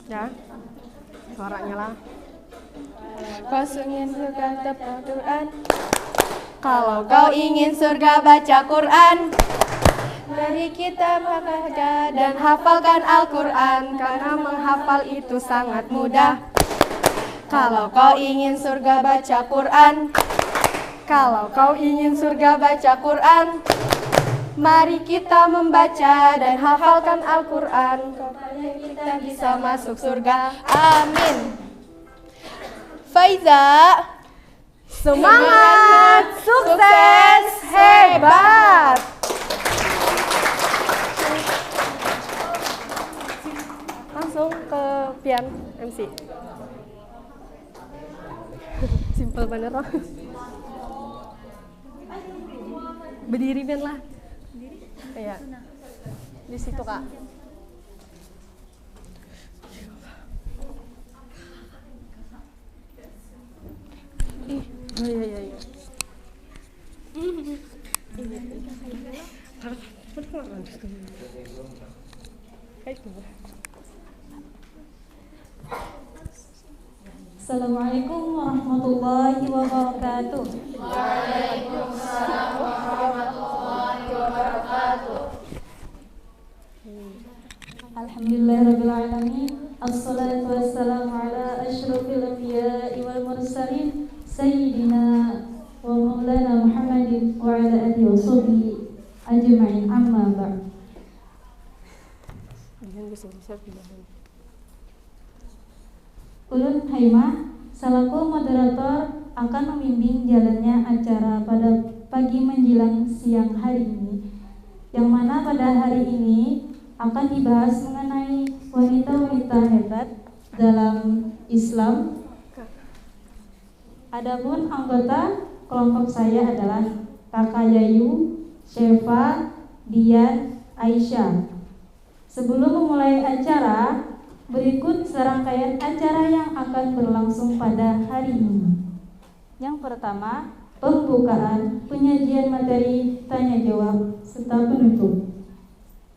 Ya, suaranya lah. Kau ingin surga baca Quran. Kalau kau ingin surga baca Quran, Mari kita baca dan hafalkan Al-Quran, karena menghafal itu sangat mudah. Kalau kau ingin surga baca Quran, kalau kau ingin surga baca Quran, mari kita membaca dan hafalkan Al-Quran, supaya kita bisa masuk surga. Amin. Faiza, semangat, sukses, hebat. Langsung ke Pian MC. Simple banget loh. Berdiri Pian lah. Iya. Di situ Kak. Oh iya. Assalamualaikum warahmatullahi wabarakatuh. Waalaikumsalam warahmatullahi wabarakatuh. Alhamdulillahirabbil alamin. Assalatu wassalamu ala asyrofil anbiya'i wal mursalin sayyidina wa maulana Muhammadin wa ala alihi wa sahbihi ajma'in, amma ba'd. Ulun Haimah selaku moderator akan membimbing jalannya acara pada pagi menjelang siang hari ini, yang mana pada hari ini akan dibahas mengenai wanita-wanita hebat dalam Islam. Adapun anggota kelompok saya adalah Kakak Yayu, Syefa, Dian, Aisyah. Sebelum memulai acara, berikut serangkaian acara yang akan berlangsung pada hari ini. Yang pertama, pembukaan, penyajian materi tanya jawab serta penutup.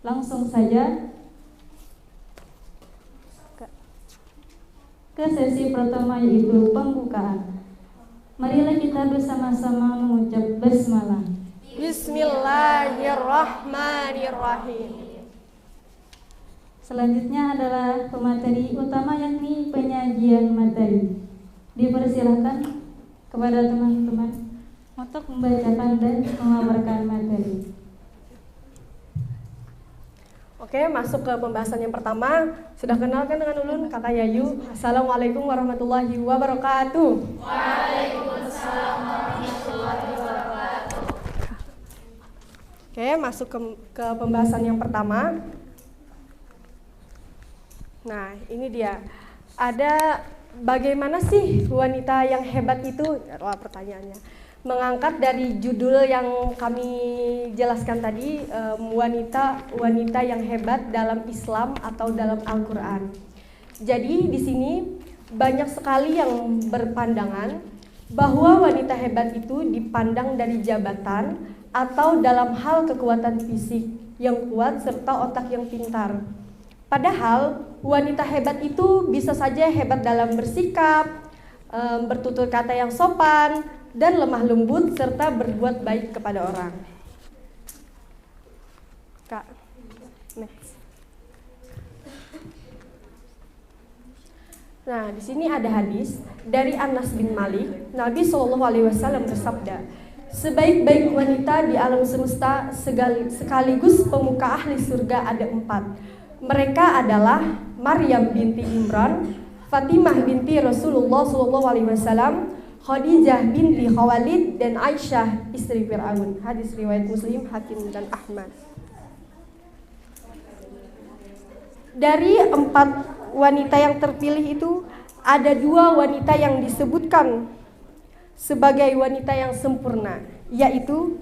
Langsung saja ke sesi pertama, yaitu pembukaan. Marilah kita bersama-sama mengucap basmalah. Bismillahirrahmanirrahim. Selanjutnya adalah pemateri utama, yakni penyajian materi. Dipersilakan kepada teman-teman untuk membacakan dan memaparkan materi. Oke, masuk ke pembahasan yang pertama. Sudah kenalkan dengan Ulun, Kakak Yayu. Assalamualaikum warahmatullahi wabarakatuh. Waalaikumsalam warahmatullahi wabarakatuh. Oke, masuk ke pembahasan yang pertama. Nah, ini dia. Ada bagaimana sih wanita yang hebat itu? Wah, pertanyaannya. Mengangkat dari judul yang kami jelaskan tadi, wanita yang hebat dalam Islam atau dalam Al-Quran. Jadi di sini banyak sekali yang berpandangan bahwa wanita hebat itu dipandang dari jabatan atau dalam hal kekuatan fisik yang kuat serta otak yang pintar. Padahal wanita hebat itu bisa saja hebat dalam bersikap, bertutur kata yang sopan, dan lemah lembut serta berbuat baik kepada orang. Kak, next. Nah, di sini ada hadis dari Anas bin Malik. Nabi SAW bersabda, sebaik-baik wanita di alam semesta sekaligus pemuka ahli surga ada 4. Mereka adalah Maryam binti Imran, Fatimah binti Rasulullah SAW, Khadijah binti Khawalid, dan Aisyah istri Fir'aun. Hadis riwayat Muslim, Hakim, dan Ahmad. Dari 4 wanita yang terpilih itu, ada 2 wanita yang disebutkan sebagai wanita yang sempurna, yaitu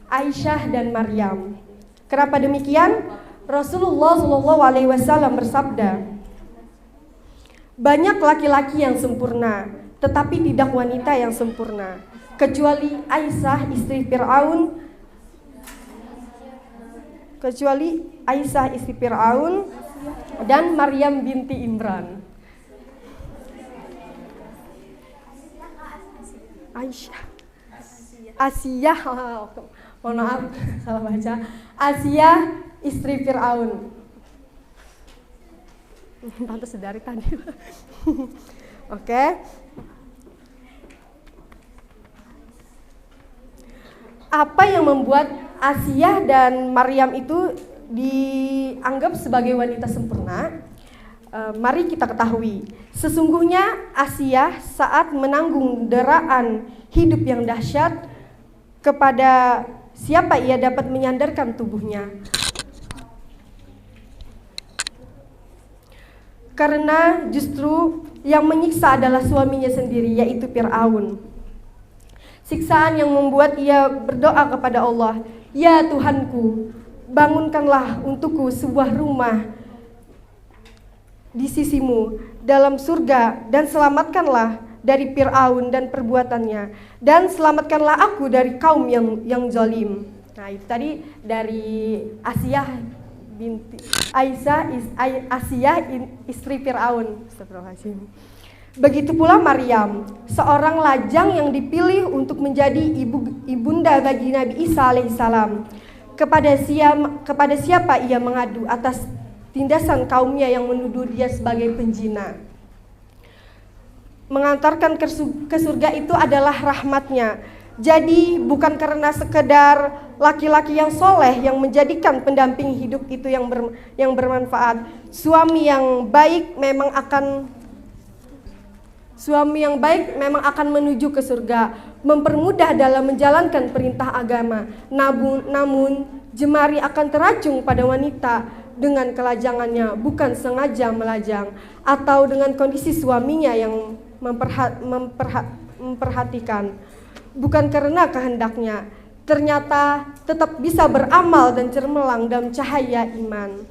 Aisyah dan Maryam. Kenapa demikian? Rasulullah SAW bersabda, banyak laki-laki yang sempurna, tetapi tidak wanita yang sempurna, kecuali Aisyah istri Fir'aun, dan Maryam binti Imran. Asia, mohon maaf salah baca. Asia istri Fir'aun. Pantas dari tadi. Oke. Apa yang membuat Asia dan Maryam itu dianggap sebagai wanita sempurna? Mari kita ketahui. Sesungguhnya Asia saat menanggung deraan hidup yang dahsyat, kepada siapa ia dapat menyandarkan tubuhnya? Karena justru yang menyiksa adalah suaminya sendiri, yaitu Fir'aun. Siksaan yang membuat ia berdoa kepada Allah, "Ya Tuhanku, bangunkanlah untukku sebuah rumah di sisimu dalam surga dan selamatkanlah dari Fir'aun dan perbuatannya, dan selamatkanlah aku dari kaum yang zalim." Nah, itu tadi dari Asia binti Asia istri Fir'aun. Astagfirullahaladzim. Begitu pula Maryam, seorang lajang yang dipilih untuk menjadi ibunda bagi Nabi Isa alaihissalam. Kepada siapa ia mengadu atas tindasan kaumnya yang menuduh dia sebagai penjina? Mengantarkan ke surga itu adalah rahmatnya. Jadi bukan karena sekedar laki-laki yang soleh yang menjadikan pendamping hidup itu yang bermanfaat. Suami yang baik memang akan menuju ke surga, mempermudah dalam menjalankan perintah agama. Namun jemari akan teracung pada wanita dengan kelajangannya, bukan sengaja melajang, atau dengan kondisi suaminya yang memperhatikan, bukan karena kehendaknya. Ternyata tetap bisa beramal dan cermelang dalam cahaya iman.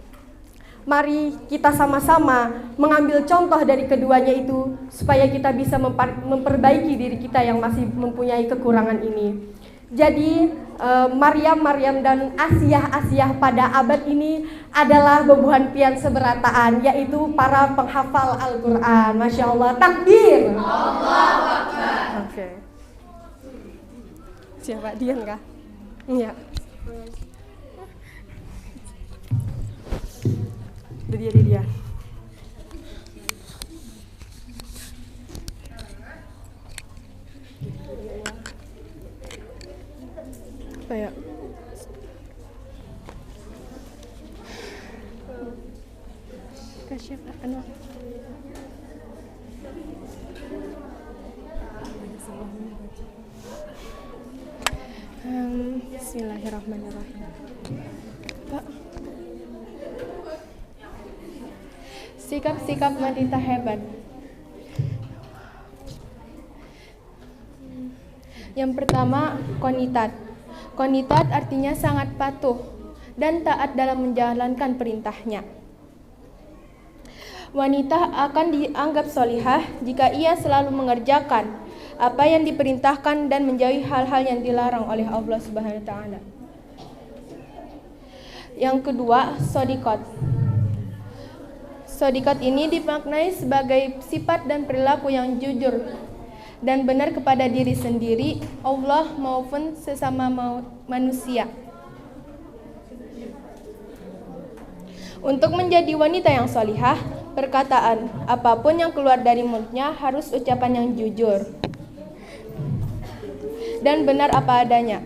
Mari kita sama-sama mengambil contoh dari keduanya itu, supaya kita bisa memperbaiki diri kita yang masih mempunyai kekurangan ini. Jadi Maryam dan Asia pada abad ini adalah bebuhan pian seberataan, yaitu para penghafal Al-Quran. Masya Allah, takbir. Allahu Akbar. Oke. Siapa Dian kah? Iya. Dia. Apa ya? Kasih apa? Bismillahirrahmanirrahim. Pak. Sikap-sikap wanita hebat. Yang pertama, qanitat. Qanitat artinya sangat patuh dan taat dalam menjalankan perintahnya. Wanita akan dianggap solihah jika ia selalu mengerjakan apa yang diperintahkan dan menjauhi hal-hal yang dilarang oleh Allah Subhanahu wa taala. Yang kedua, shodiqat. Shodiqat ini dimaknai sebagai sifat dan perilaku yang jujur dan benar kepada diri sendiri, Allah maupun sesama manusia. Untuk menjadi wanita yang solihah, perkataan apapun yang keluar dari mulutnya harus ucapan yang jujur dan benar apa adanya.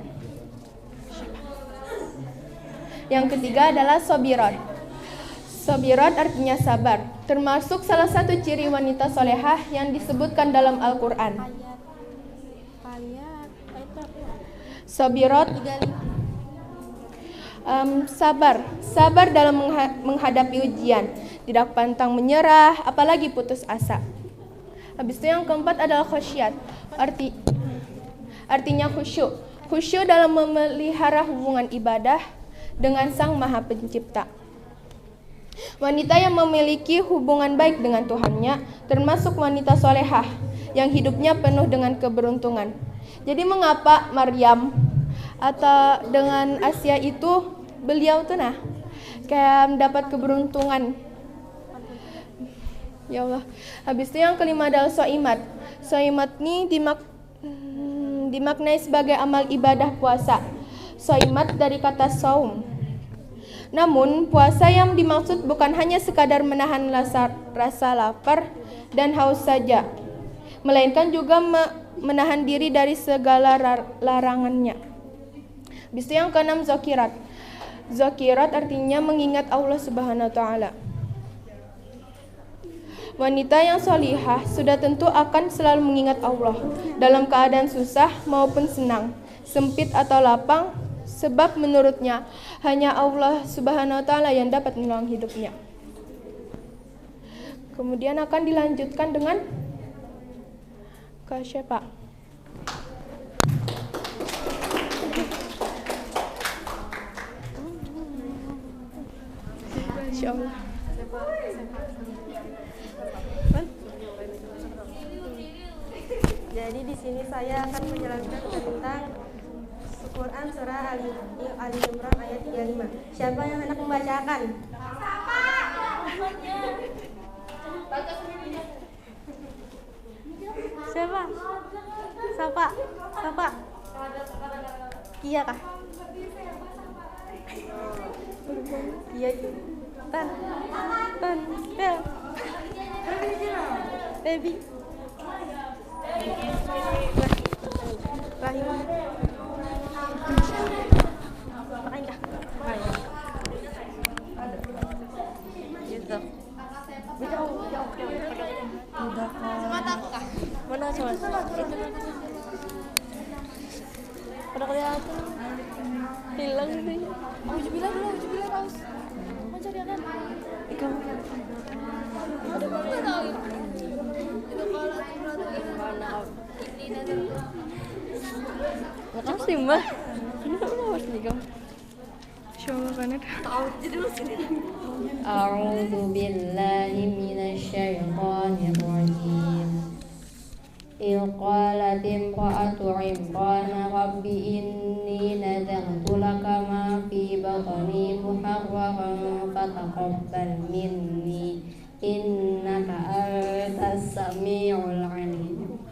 Yang ketiga adalah sobirat. Sobirat artinya sabar, termasuk salah satu ciri wanita solehah yang disebutkan dalam Al-Quran. Sobirat, sabar dalam menghadapi ujian, tidak pantang menyerah, apalagi putus asa. Habis itu yang keempat adalah khasyat, artinya khusyuk. Khusyuk dalam memelihara hubungan ibadah dengan Sang Maha Pencipta. Wanita yang memiliki hubungan baik dengan Tuhannya termasuk wanita solehah yang hidupnya penuh dengan keberuntungan. Jadi mengapa Maryam atau dengan Asia itu beliau tuh kayak mendapat keberuntungan Ya Allah. Habis itu yang kelima adalah soimat. Soimat ini dimaknai sebagai amal ibadah puasa. Soimat dari kata saum. Namun, puasa yang dimaksud bukan hanya sekadar menahan rasa lapar dan haus saja, melainkan juga menahan diri dari segala larangannya. Habis itu yang keenam zakirat. Zakirat artinya mengingat Allah Subhanahu wa taala. Wanita yang solihah sudah tentu akan selalu mengingat Allah dalam keadaan susah maupun senang, sempit atau lapang, sebab menurutnya hanya Allah Subhanahu wa taala yang dapat menolong hidupnya. Kemudian akan dilanjutkan dengan kasyafa. Insyaallah. Jadi di sini saya akan menjelaskan tentang Quran surah Ali Imran ayat 35. Siapa yang hendak membacakan? Siapa? Siapa? Kia kah? Kia itu. Tan. Baby. Rahim. Makan kah? Gitu. Jauh. Semata aku kah? Mana coba? Itu. Pada kelihatan. Hilang sih. Auzubillah Raus. Mencari akan. Ikam. Ada mana tahu? Itu kalau mana ini nanti. Makasih mbak. Kenapa harus nikah? Insyaallah kan ada. Tahu jadi lu sini. A'udzu billahi minasyaitonir rajim. Il qalat imra'atu Imran rabbi inni nadartu laka ma fi batni muharraran fataqabbal minni innaka antas samiul alim.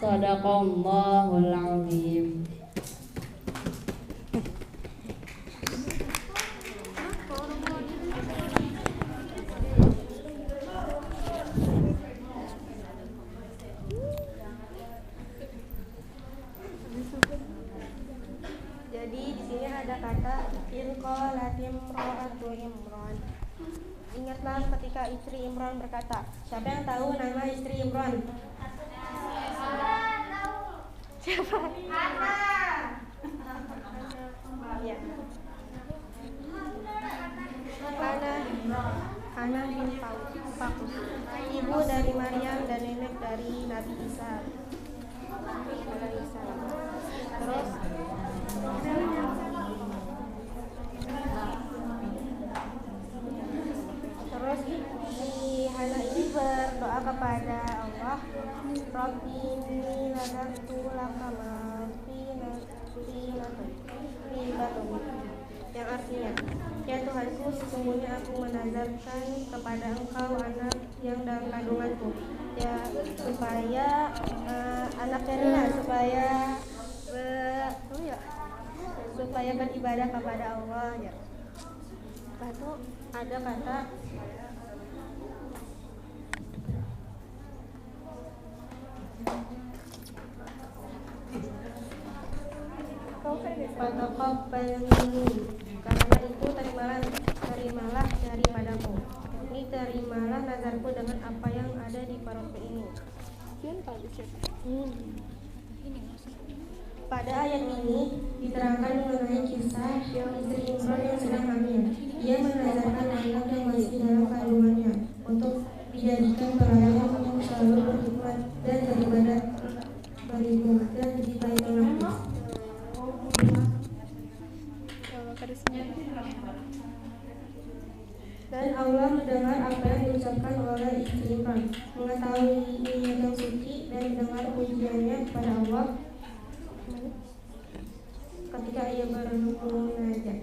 Shadaqallahul azim. Jadi di sini ada kata ilqalat imra'atu Imran. Ingatlah ketika istri Imran berkata. Siapa yang tahu nama istri Imran? Siapa? Ya. Hana bin Fakus. Ibu dari Maryam dan nenek dari Nabi Isa. Terus si Hana ini berdoa kepada Allah, Rabbi inni nadartu laka ma fi batni, yang artinya, ya Tuhanku, sesungguhnya aku menazarkan kepada Engkau anak yang dalam kandunganku, ya supaya anaknya Rina supaya beribadah kepada Allah ya. Lalu ada kata fataqabbal minni, karena itu terimalah daripadaku. Ini terimalah nazarku dengan apa yang ada di paroku ini. Pada ayat ini diterangkan mengenai kisah istri Imran yang sedang hamil. Ia menazarkan anak yang masih dalam kandungannya untuk dijadikan pelayan yang selalu berkhidmat dan beribadah dan di Baitul Maqdis. Dan Allah mendengar apa yang diucapkan oleh istri Imran, mengetahui niat yang suci dan mendengar pujiannya kepada Allah ketika ia bermunajat.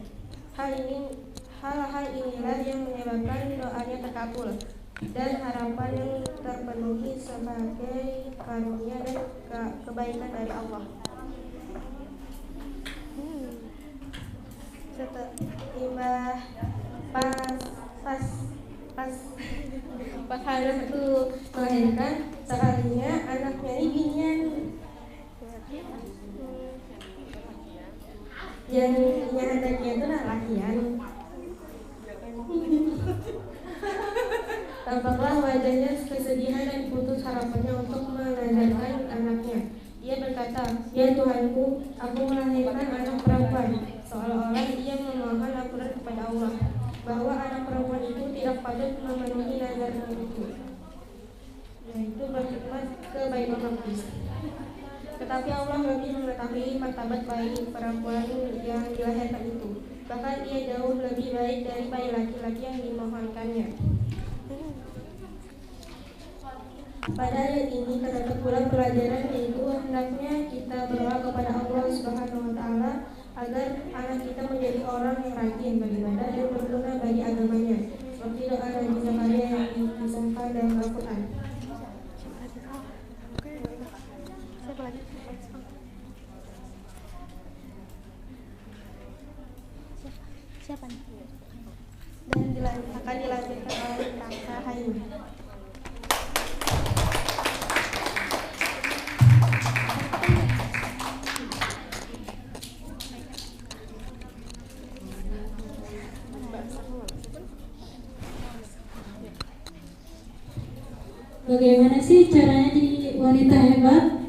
Hal inilah yang menyebabkan doanya terkabul. dan harapan yang terpenuhi sebagai karunia dan kebaikan dari Allah. Pas hari itu melahirkan, sekalinya anaknya ini binian yang anaknya itu lakian. Tampaklah wajahnya kesedihan dan putus harapannya untuk melahirkan anaknya. Dia berkata, "Ya Tuhanku, aku melahirkan anak perempuan." Seolah-olah ia memohon ampunan kepada Allah bahwa anak perempuan itu tidak patut memenuhi nazarnya itu, yaitu berkhidmat ke Baitul Maqdis. Tetapi Allah lebih mengetahui martabat bayi perempuan yang dilahirkan itu. Bahkan ia jauh lebih baik dari bayi laki-laki yang dimohonkannya. Pada ayat ini terdapat pula pelajaran, yaitu hendaknya kita berdoa kepada Allah Subhanahu wa Ta'ala agar anak kita menjadi orang yang rajin beribadah dan berguna bagi agamanya, seperti doa Nabi Zakaria yang dikisahkan dalam Al-Quran. Dan akan dilanjutkan oleh Kakak Hayu. Bagaimana sih caranya jadi wanita hebat?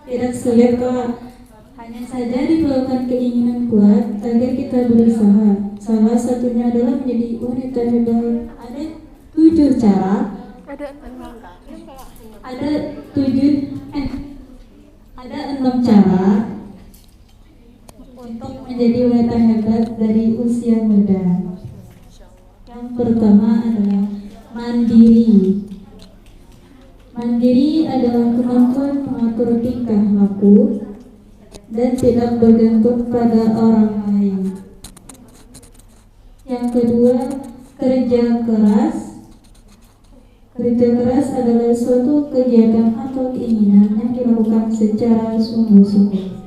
Tidak sulit kok. Hanya saja diperlukan keinginan kuat agar kita berusaha. Salah satunya adalah menjadi wanita hebat. Ada 7 cara. Ada 6 cara untuk menjadi wanita hebat dari usia muda. Yang pertama adalah mandiri. Mandiri adalah kemampuan mengatur tingkah laku dan tidak bergantung pada orang lain. Yang kedua, kerja keras. Kerja keras adalah suatu kegiatan atau keinginan yang dilakukan secara sungguh-sungguh.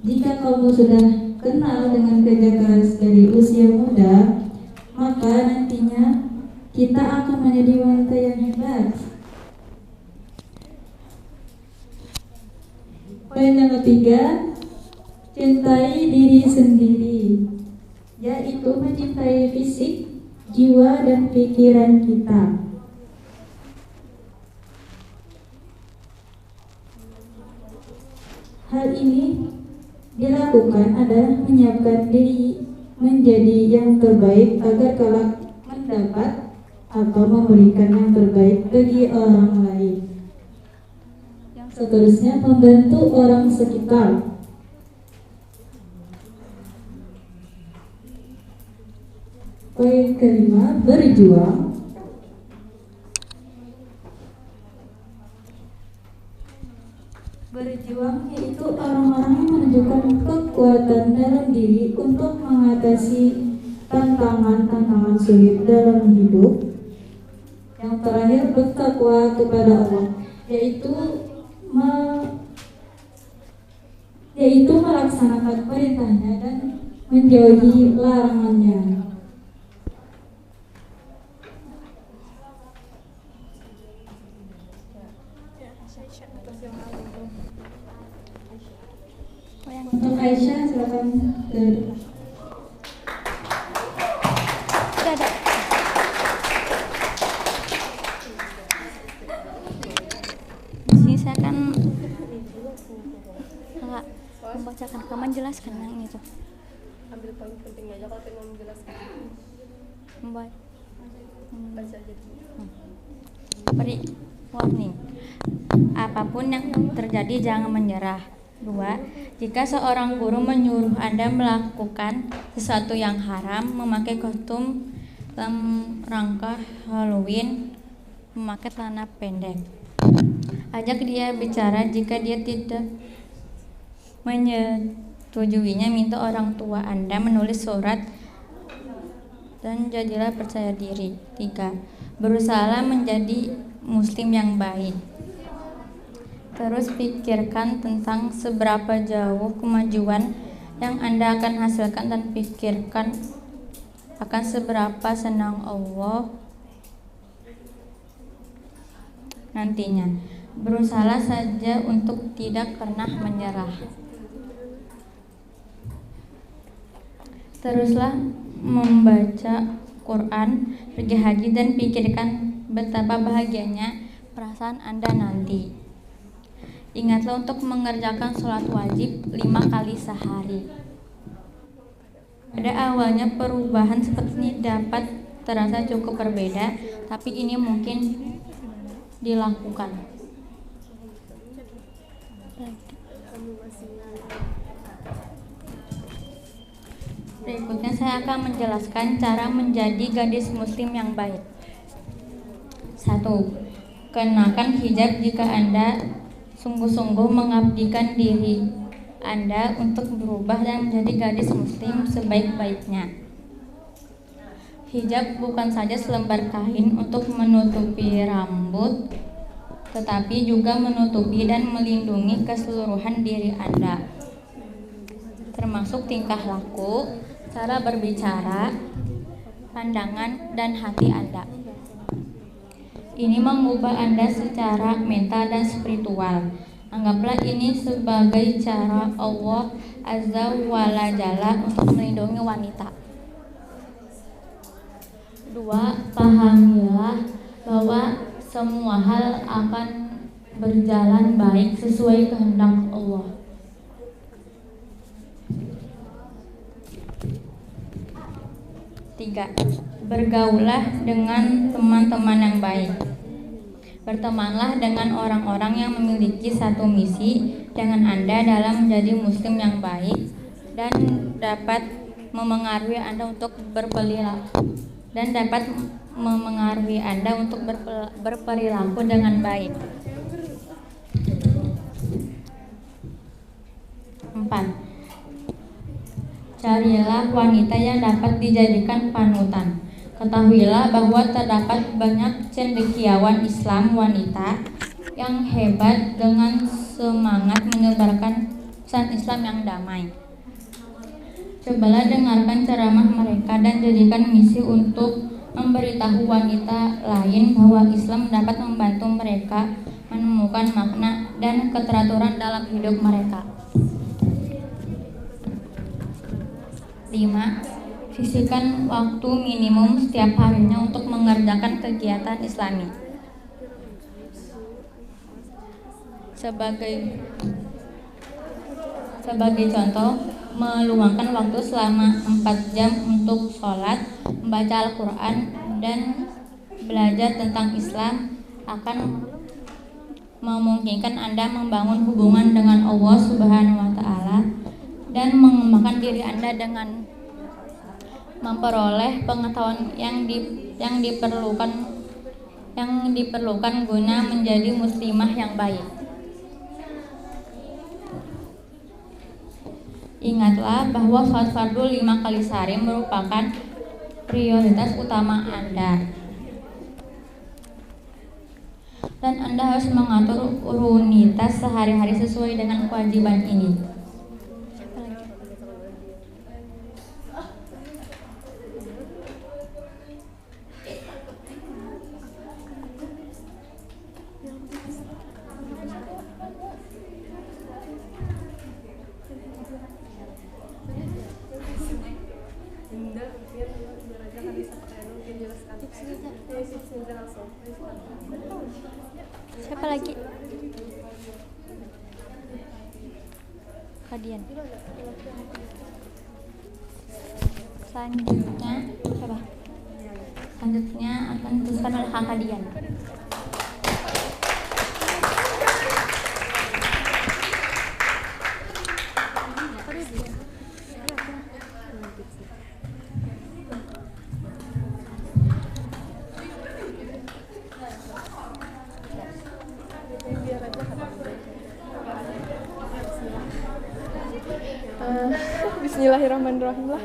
Jika kamu sudah kenal dengan kerja keras dari usia muda, maka nantinya kita akan menjadi wanita yang hebat. Poin yang ketiga, cintai diri sendiri, yaitu mencintai fisik, jiwa, dan pikiran kita. Hal ini dilakukan adalah menyiapkan diri menjadi yang terbaik agar kelak mendapat atau memberikan yang terbaik bagi orang lain. Yang seterusnya, membantu orang sekitar. Poin kelima, berjuang. Berjuang yaitu orang-orang yang menunjukkan kekuatan dalam diri untuk mengatasi tantangan-tantangan sulit dalam hidup. Yang terakhir, bertakwa kepada Allah, yaitu melaksanakan perintahnya dan menjauhi larangannya. Untuk Aisyah, silakan. Sini saya akan membacakan, kamu jelaskan yang itu. Ambil poin pentingnya aja kalau mau menjelaskan. Baca aja dulu. Beri warning. Apapun yang terjadi jangan menyerah. 2. Jika seorang guru menyuruh Anda melakukan sesuatu yang haram, memakai kostum dalam rangka Halloween, memakai celana pendek, ajak dia bicara. Jika dia tidak setujuinya minta orang tua Anda menulis surat dan jadilah percaya diri. 3. Berusaha menjadi muslim yang baik. Terus pikirkan tentang seberapa jauh kemajuan yang Anda akan hasilkan dan pikirkan akan seberapa senang Allah nantinya. Berusaha saja untuk tidak pernah menyerah. Teruslah membaca Quran, pergi haji, dan pikirkan betapa bahagianya perasaan Anda nanti. Ingatlah untuk mengerjakan sholat wajib 5 kali sehari. Pada awalnya perubahan seperti ini dapat terasa cukup berbeda, tapi ini mungkin dilakukan. Berikutnya saya akan menjelaskan cara menjadi gadis muslim yang baik. 1. Kenakan hijab jika Anda sungguh-sungguh mengabdikan diri Anda untuk berubah dan menjadi gadis muslim sebaik-baiknya. Hijab bukan saja selembar kain untuk menutupi rambut, tetapi juga menutupi dan melindungi keseluruhan diri Anda, termasuk tingkah laku, cara berbicara, pandangan, dan hati Anda. Ini mengubah Anda secara mental dan spiritual. Anggaplah ini sebagai cara Allah Azza wa Jalla untuk melindungi wanita. 2. Pahamilah bahwa semua hal akan berjalan baik sesuai kehendak Allah. 3. Bergaulah dengan teman-teman yang baik. Bertemanlah dengan orang-orang yang memiliki satu misi dengan Anda dalam menjadi muslim yang baik dan dapat memengaruhi Anda untuk berperilaku dengan baik. 4. Carilah wanita yang dapat dijadikan panutan. Ketahuilah bahwa terdapat banyak cendekiawan Islam wanita yang hebat dengan semangat menyebarkan pesan Islam yang damai. Cobalah dengarkan ceramah mereka dan jadikan misi untuk memberitahu wanita lain bahwa Islam dapat membantu mereka menemukan makna dan keteraturan dalam hidup mereka. 5. Sisihkan waktu minimum setiap harinya untuk mengerjakan kegiatan Islami. Sebagai contoh, meluangkan waktu selama 4 jam untuk sholat, membaca Al-Quran, dan belajar tentang Islam akan memungkinkan Anda membangun hubungan dengan Allah Subhanahu wa Ta'ala dan mengembangkan diri Anda dengan memperoleh pengetahuan yang diperlukan guna menjadi muslimah yang baik. Ingatlah bahwa sholat fardu 5 kali sehari merupakan prioritas utama Anda, dan Anda harus mengatur rutinitas sehari-hari sesuai dengan kewajiban ini. Siapa lagi? Kadian. Selanjutnya siapa? Selanjutnya akan diteruskan oleh Kak Kadian. Bismillahirrahmanirrahim lah.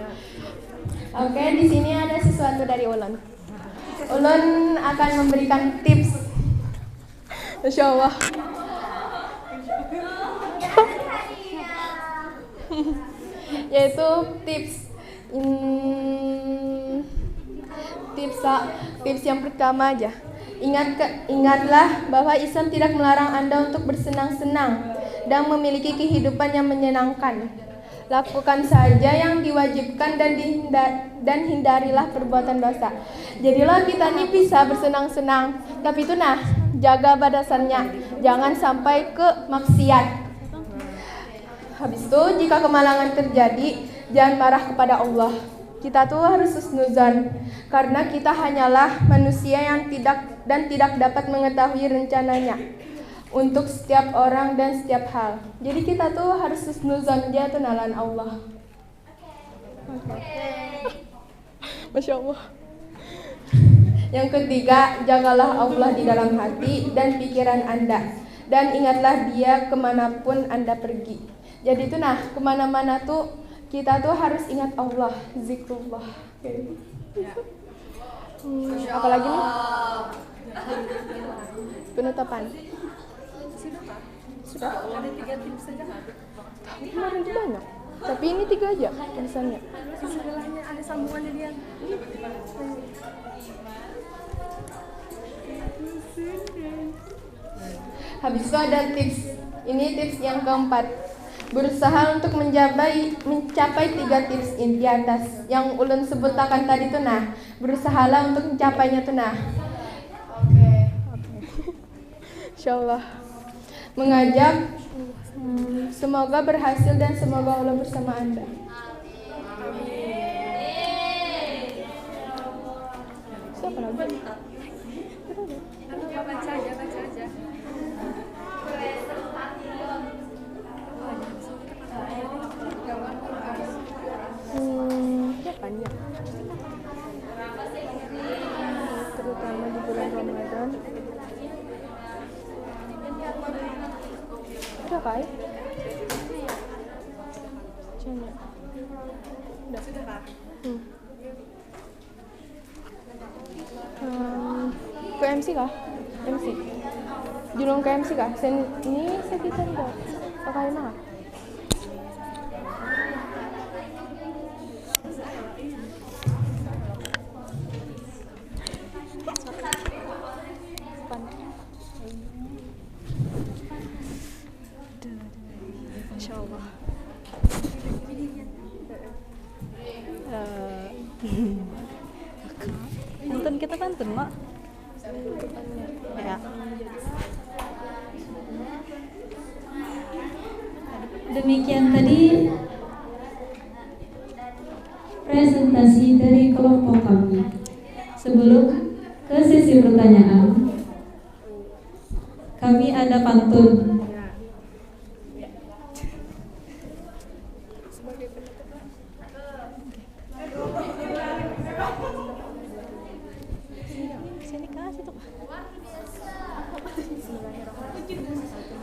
Oke, di sini ada sesuatu dari Ulun. Ulun akan memberikan tips. Masya Allah. Yaitu tips yang pertama aja. Ingatlah bahwa Islam tidak melarang Anda untuk bersenang-senang dan memiliki kehidupan yang menyenangkan. Lakukan saja yang diwajibkan dan hindarilah perbuatan dosa. Jadilah kita ini bisa bersenang-senang, tapi itu jaga batasannya, jangan sampai ke maksiat. Habis itu jika kemalangan terjadi, jangan marah kepada Allah. Kita tuh harus husnuzon, karena kita hanyalah manusia yang tidak dapat mengetahui rencananya untuk setiap orang dan setiap hal. Jadi kita tuh harus husnuzon dia tuh nalan Allah. Masya Allah. Yang ketiga, jagalah Allah di dalam hati dan pikiran Anda, dan ingatlah Dia kemanapun Anda pergi. Jadi itu kemana-mana tuh kita tuh harus ingat Allah, zikrullah. Apalagi nih? Penutupan. Sudah? Ada 3 tips saja. Kemarin banyak. Tapi ini 3 aja tulisannya. Sebelahnya ada sambungannya dia. Habis itu ada tips. Ini tips yang keempat. Berusaha untuk mencapai 3 tips di atas yang Ulun sebutkan tadi tuh berusahalah untuk mencapainya tuh Oke. Insyaallah. Mengajak semoga berhasil dan semoga Allah bersama Anda. Siapa lagi? Baca aja. Banyak. Terutama di bulan Ramadan. Udah Pak? Cuma. Udah. Sudah Pak. Ke MC kah? MC. Julung ke MC kah? Ini sekitar kok. Pakai mana? Insyaallah. Nonton kita pantun, Mak. Ya. Demikian tadi presentasi dari kelompok kami. Sebelum ke sesi pertanyaan, kami ada pantun.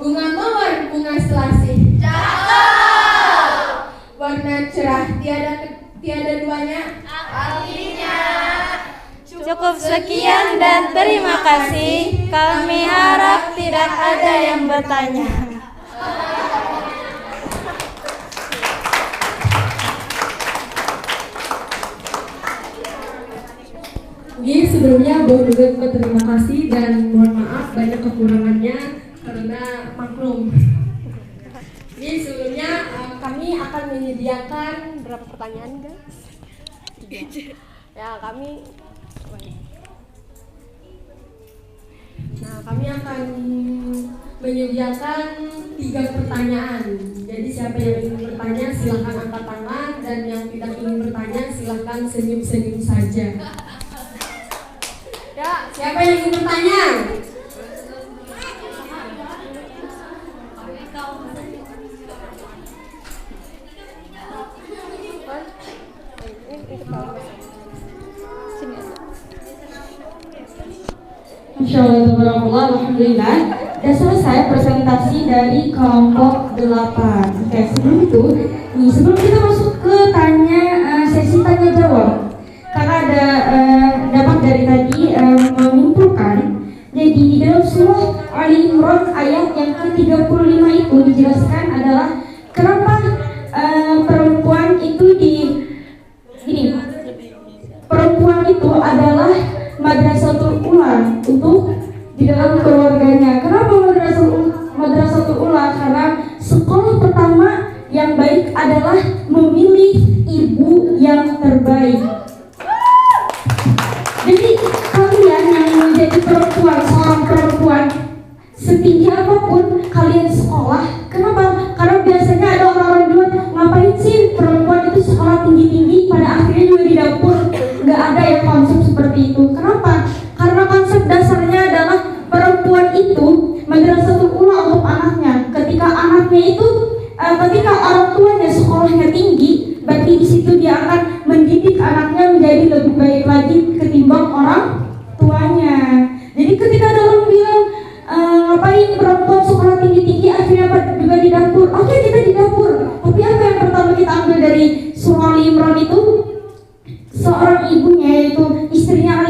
Bunga mawar, bunga selasih. Cakep. Warna cerah, tiada duanya. Artinya. Cukup sekian dan terima kasih. Kami harap tidak ada yang bertanya. Oke, sebelumnya Bang juga berterima kasih dan mohon maaf banyak kekurangannya karena maklum. Jadi sebelumnya kami akan menyediakan berapa pertanyaan guys? 3. Ya kami akan menyediakan 3 pertanyaan. Jadi siapa yang ingin bertanya silahkan angkat tangan, dan yang tidak ingin bertanya silahkan senyum-senyum saja. Ya, siapa yang ingin bertanya? Insyaallah, alhamdulillah. Dan selesai presentasi dari kelompok 8. Oke, sebelum itu Nih, sebelum kita masuk ke sesi tanya jawab, karena ada dapat dari tadi menyimpulkan. Jadi di dalam surah Ali Imran ayat yang ke-35 itu dijelaskan adalah kenapa perempuan itu perempuan itu adalah madrasatul ula untuk di dalam keluarganya. Kenapa madrasatul ula? Karena sekolah pertama yang baik adalah memilih ibu yang terbaik. Jadi kalian yang menjadi seorang perempuan, setinggi apapun kalian sekolah, kenapa? Karena biasanya ada orang-orang duluan, ngapain sih perempuan itu sekolah tinggi-tinggi, pada akhirnya juga di dapur. Nggak ada ya konsep seperti itu. Kenapa? Karena konsep dasarnya adalah perempuan itu madrasatul ula untuk anaknya. Ketika anaknya itu, ketika orang tuanya sekolahnya tinggi, berarti di situ dia akan mendidik anaknya menjadi lebih baik lagi ketimbang orang tuanya. Jadi ketika ada orang bilang ngapain perempuan sekolah tinggi-tinggi, akhirnya juga di dapur. Oke, kita di dapur. Tapi apa yang pertama kita ambil dari surah Ali Imran itu? Seorang ibunya, yaitu istrinya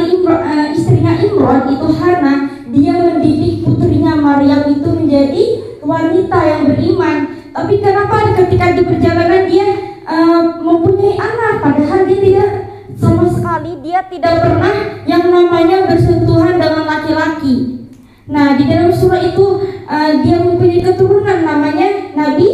Imran itu Hana, dia mendidik putrinya Maryam itu menjadi wanita yang beriman. Tapi kenapa ketika di perjalanan dia mempunyai anak, padahal dia tidak sama sekali, dia tidak pernah yang namanya bersentuhan dengan laki-laki. Nah, di dalam surah itu dia mempunyai keturunan namanya Nabi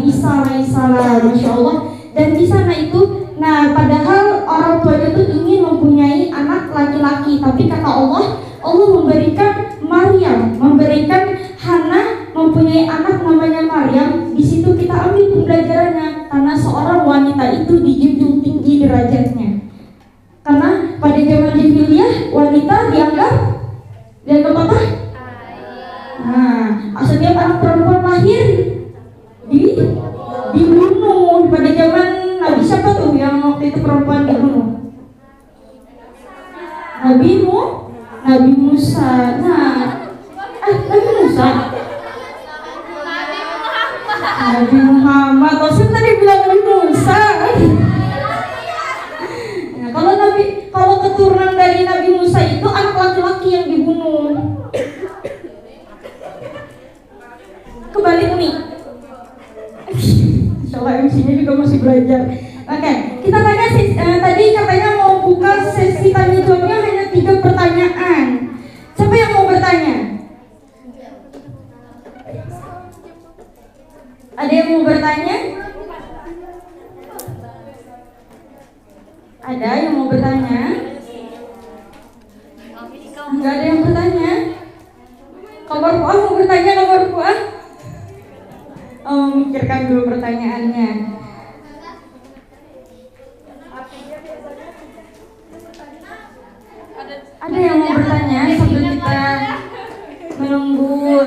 Isa alaihissalam, masya Allah. Dan di sana itu, nah padahal orang tuanya itu ingin mempunyai anak laki-laki, tapi kata Allah memberikan Maryam, memberikan Hana mempunyai anak namanya Maryam. Di situ kita ambil pembelajarannya, karena seorang wanita itu dijunjung tinggi derajatnya. Karena pada zaman jahiliyah wanita dianggap apa? Nah, setiap anak perempuan lahir dibunuh. Pada zaman Nabi siapa tuh yang waktu itu perempuan dibunuh? Nabi Musa. Nah, Nabi Musa. Nabi Muhammad. Maksud tadi bilang Nabi Musa. Nah, kalau keturunan dari Nabi Musa itu anak laki-laki yang dibunuh. Kebalik nih. Soalnya MC-nya juga masih belajar. Oke, kita tanya tadi katanya mau buka sesi tanya jawabnya hanya 3 pertanyaan. Siapa yang mau bertanya? Ada yang mau bertanya? Ada yang mau bertanya? Enggak ada yang bertanya? Kabar Fuah mau bertanya, kabar Fuah? Mikirkan dulu pertanyaannya. Ada yang mau bertanya sambil kita menunggu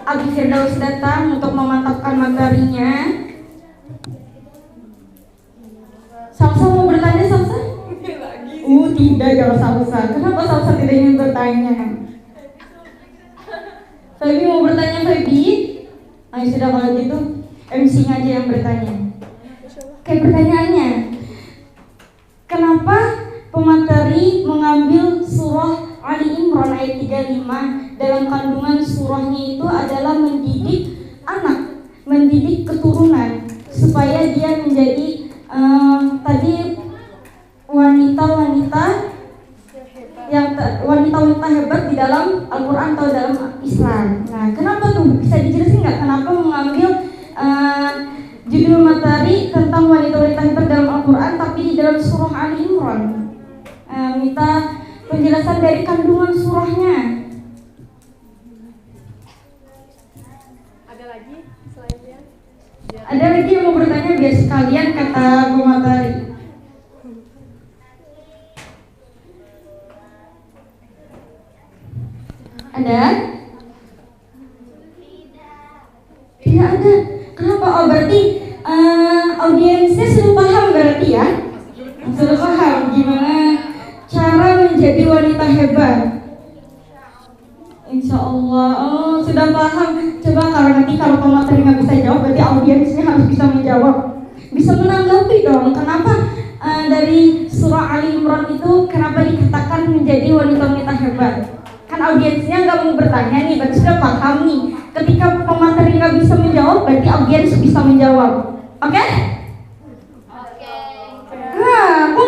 Abi Firdaus datang untuk memantapkan materinya? Salsa mau bertanya, Salsa? Tidak, jangan Salsa. Kenapa Salsa tidak ingin bertanya? Febi mau bertanya, Febi? Ayo sudah, kalau gitu MC-nya aja yang bertanya. Oke, pertanyaannya, kenapa pemateri mengambil surah Ali Imran ayat 35? Dalam kandungan surahnya itu adalah mendidik anak, mendidik keturunan, supaya dia menjadi tadi wanita-wanita hebat di dalam Al-Quran atau dalam Islam. Nah, kenapa tuh? Bisa dijelasin nggak kenapa mengambil judul materi tentang wanita-wanita hebat dalam Al-Quran tapi di dalam surah Ali Imran? Minta penjelasan dari kandungan surahnya. Ada lagi selainnya? Ada lagi yang mau bertanya biar sekalian kata pemateri. Ada? Tidak ada. Kenapa? Oh, berarti audiensnya sudah paham berarti ya? Sudah paham gimana cara menjadi wanita hebat? Insya Allah. Oh, sudah paham. Coba nanti kalau pemateri nggak bisa jawab, berarti audiensnya harus bisa menjawab, bisa menanggapi dong. Kenapa dari surah Ali Imran itu kenapa dikatakan menjadi wanita-wanita hebat? Kan audiensnya nggak mau bertanya nih, berarti sudah paham nih. Ketika pemateri nggak bisa menjawab, berarti audiens bisa menjawab. Oke? Nah, kok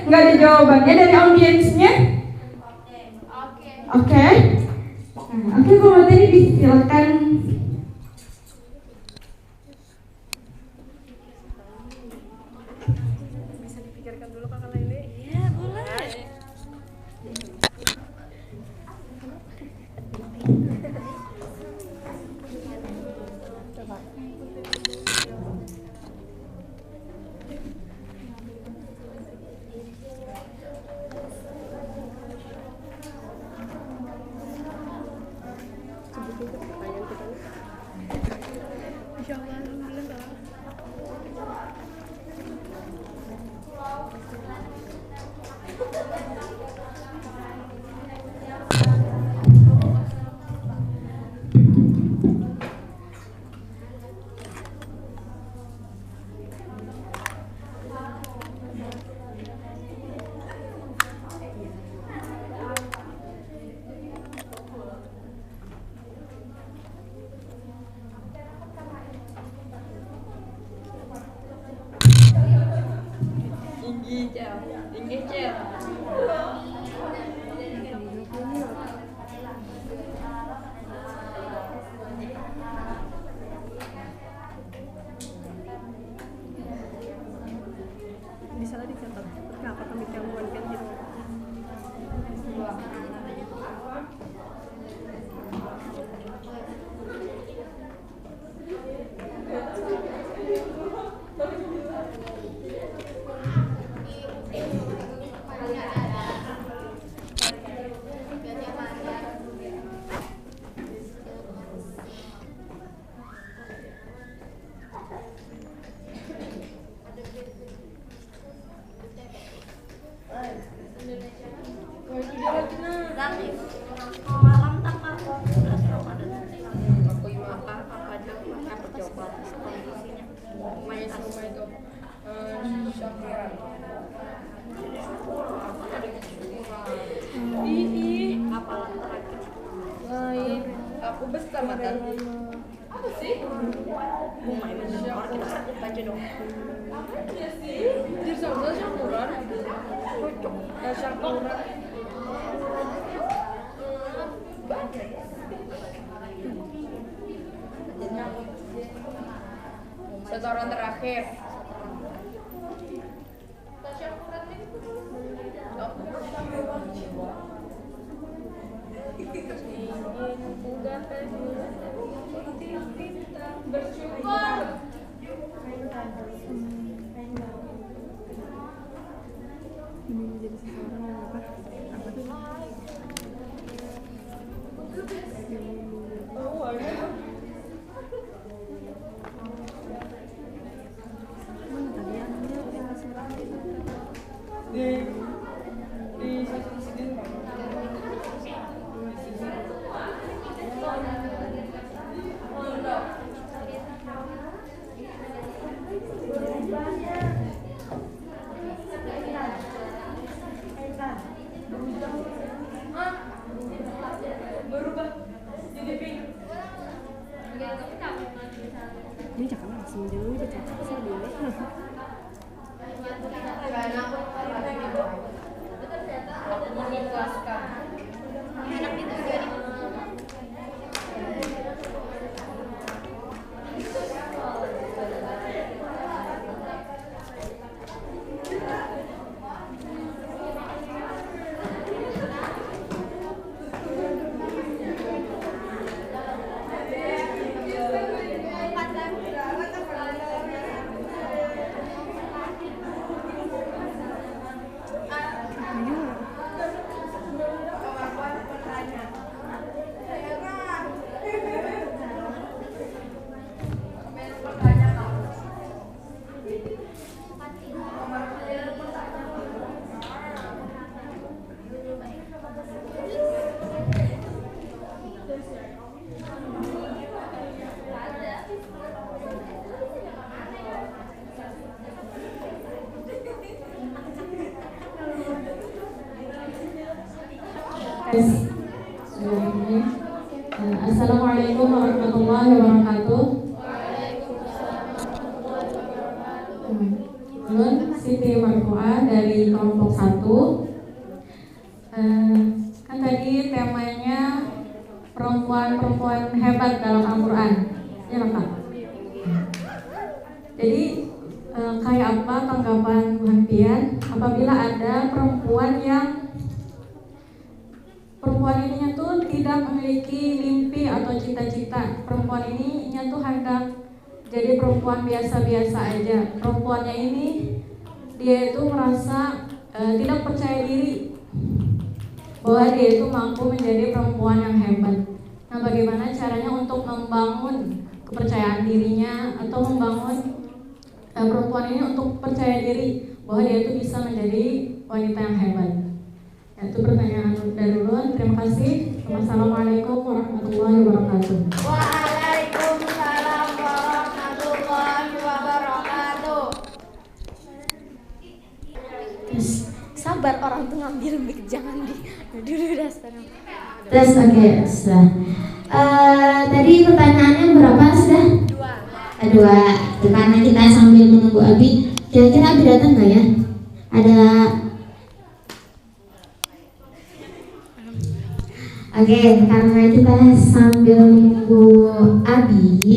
nggak ada jawabannya dari audiensnya? Oke. Oke, pemateri disilakan. Bisa dipikirkan dulu kakak Laili. Ya, boleh. Bisa lah dicatat. Kenapa kami gangguan kan gitu? Aku besar mata. Apa sih? Mau main mendengar kita sakit aja dong. Iya sih. Di sana syakuran. Cocok. Syakuran. Setoran terakhir. Bersyukur. Ini menjadi seseorang yang apa? Apa tuh? Mana tadi anaknya yang seorang Di sini. Berubah jadi pink. ini cakap langsung dulu bercakap sih dulu. Assalamualaikum warahmatullahi wabarakatuh. Nun Siti Marfuah dari kelompok 1. Kan tadi temanya perempuan-perempuan hebat dalam Al-Quran, ya Kak? Jadi kayak apa tanggapan Muhampian apabila ada perempuan ininya tuh tidak memiliki mimpi atau cita-cita. Perempuan ininya tuh hendak jadi perempuan biasa-biasa aja. Perempuannya ini dia itu merasa tidak percaya diri bahwa dia itu mampu menjadi perempuan yang hebat. Nah, bagaimana caranya untuk membangun kepercayaan dirinya atau membangun perempuan ini untuk percaya diri bahwa dia itu bisa menjadi wanita yang hebat? Ya, itu pertanyaan dari Ulun. Terima kasih. Wassalamualaikum warahmatullahi wabarakatuh. Waalaikumsalam warahmatullahi wabarakatuh. Sabar, orang tuh ngambil mic, jangan dulu dasar. Tes, oke, sudah. Tadi pertanyaannya berapa sudah? Dua. Itu karena kita sambil menunggu Abi. Kira-kira Abi datang nggak ya? Ada. Oke, karena kita sambil menunggu Abi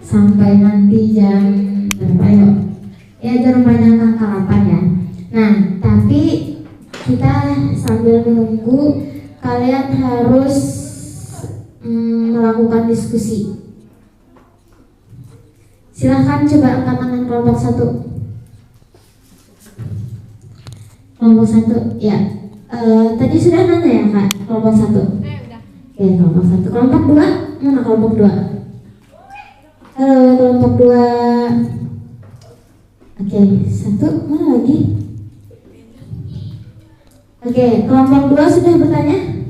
sampai nanti jam berapa ya? Ya jam panjang kalapan ya. Nah, tapi kita sambil menunggu kalian harus melakukan diskusi. Silahkan coba angkat tangan kelompok 1. Kelompok 1, ya. Tadi sudah nanya ya Kak, kelompok 1. Udah. Oke, kelompok 1. Kelompok 2, mana kelompok 2? Halo, kelompok 2. Oke, 1, mana lagi? Oke, kelompok 2 sudah bertanya?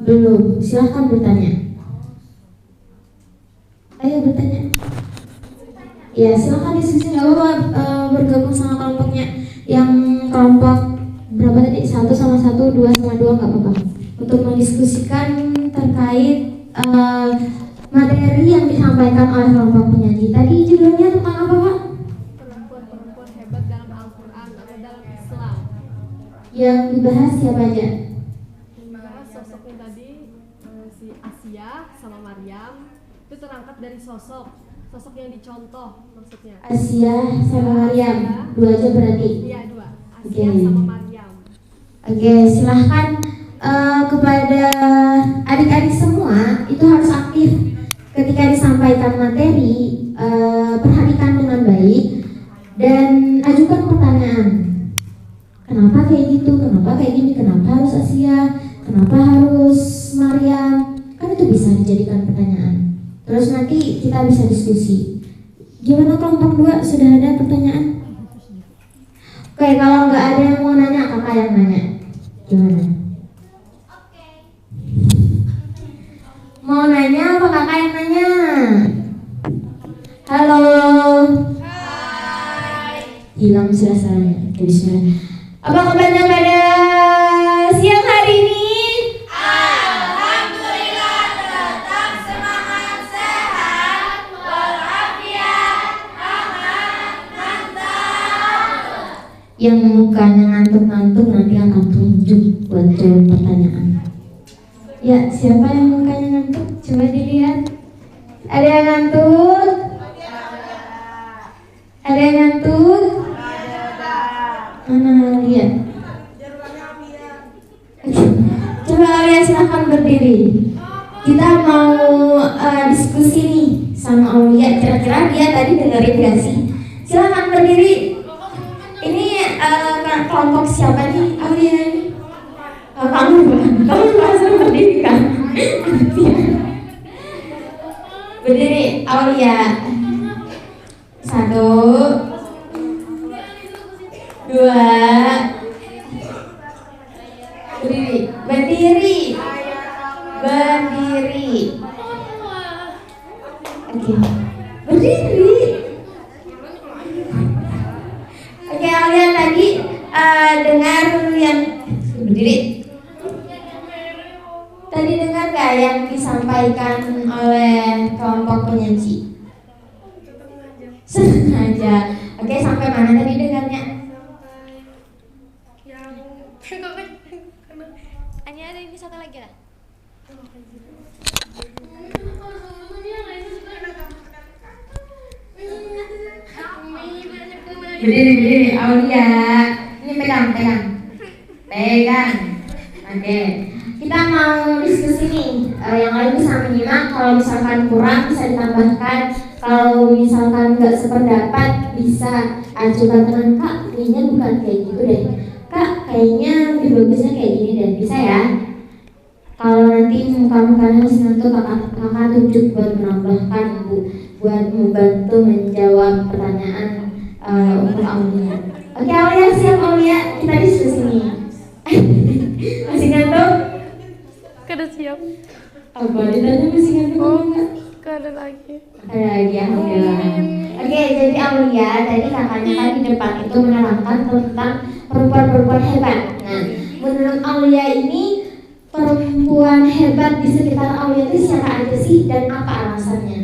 Belum, silahkan bertanya. Ayo bertanya. Ya, silahkan diskusi, nggak apa-apa bergabung sama kelompoknya. Yang kelompok berapa tadi? 1 sama 1, 2 sama 2, nggak apa-apa. Untuk mendiskusikan terkait materi yang disampaikan oleh kelompok penyaji. Tadi judulnya tentang apa Pak? Perempuan-perempuan hebat dalam Al-Quran atau dalam Islam. Yang dibahas siapa aja? Dibahas sosoknya tadi si Asia sama Maryam itu terangkat dari sosok yang dicontoh maksudnya. Asia sama Maryam, 2 aja berarti? Iya 2, Asia sama Maryam. Oke, silahkan kepada adik-adik semua itu harus aktif ketika disampaikan materi, perhatikan dengan baik dan ajukan pertanyaan. Kenapa kayak gitu? Kenapa kayak gini? Kenapa harus Asia? Kenapa harus Maryam? Kan itu bisa dijadikan pertanyaan. Terus nanti kita bisa diskusi. Gimana kelompok 2? Sudah ada pertanyaan? Oke, kalau nggak ada yang mau nanya, kakak yang nanya. Gimana? Mau nanya apa kakak yang nanya? Halo. Hai. Hilang suasananya. Oke, bismillah. Apa kabarnya pada siang hari ini? Alhamdulillah tetap semangat, sehat, walafiat, aman, mantap. Yang mukanya ngantuk-ngantuk nanti akan tunjuk buat jawab pertanyaan. Ya, siapa yang mukanya ngantuk? Coba dilihat. Ada yang ngantuk? Ada yang ngantuk? Mana lihat? Coba kalian silahkan berdiri. Kita mau diskusi nih sama Aulia. Kira-kira dia tadi dengerin gak sih? Silahkan berdiri. Ini kelompok siapa nih Aulia ini? Kamu merasa berdiri kan? Berdiri Aulia. 1 2 berdiri. Oke, berdiri. Oke, kalian tadi dengar yang berdiri. yang disampaikan oleh kelompok penyaji? Sengaja. Oke, sampai mana tadi dengarnya? Hanya ada ini satu lagi lah. Berdiri, Aulia. Ini pegang. Oke. Kita mau diskusi nih. Yang lain bisa menyimak. Kalau misalkan kurang bisa ditambahkan. Kalau misalkan nggak sependapat bisa ajukan teman, Kak. Kayaknya bukan kayak gitu deh. Kak, kayaknya lebih bagusnya kayak gini deh. Bisa ya? Kalau nanti muka-mukanya masih ngantuk, kakak tunjuk buat menambahkan, buat membantu menjawab pertanyaan untuk Aulia. Oke, Aulia, siap Aulia, kita diskusi nih. Masih ngantuk? Kada siap. Apa ditanya masih ngantuk enggak? Kada lagi. Ada lagi, alhamdulillah. Oke, jadi Aulia tadi kakaknya kan di depan itu menerangkan tentang perempuan-perempuan hebat. Nah, menurut Aulia ini perempuan hebat di sekitar Aulia itu siapa aja sih dan apa alasannya?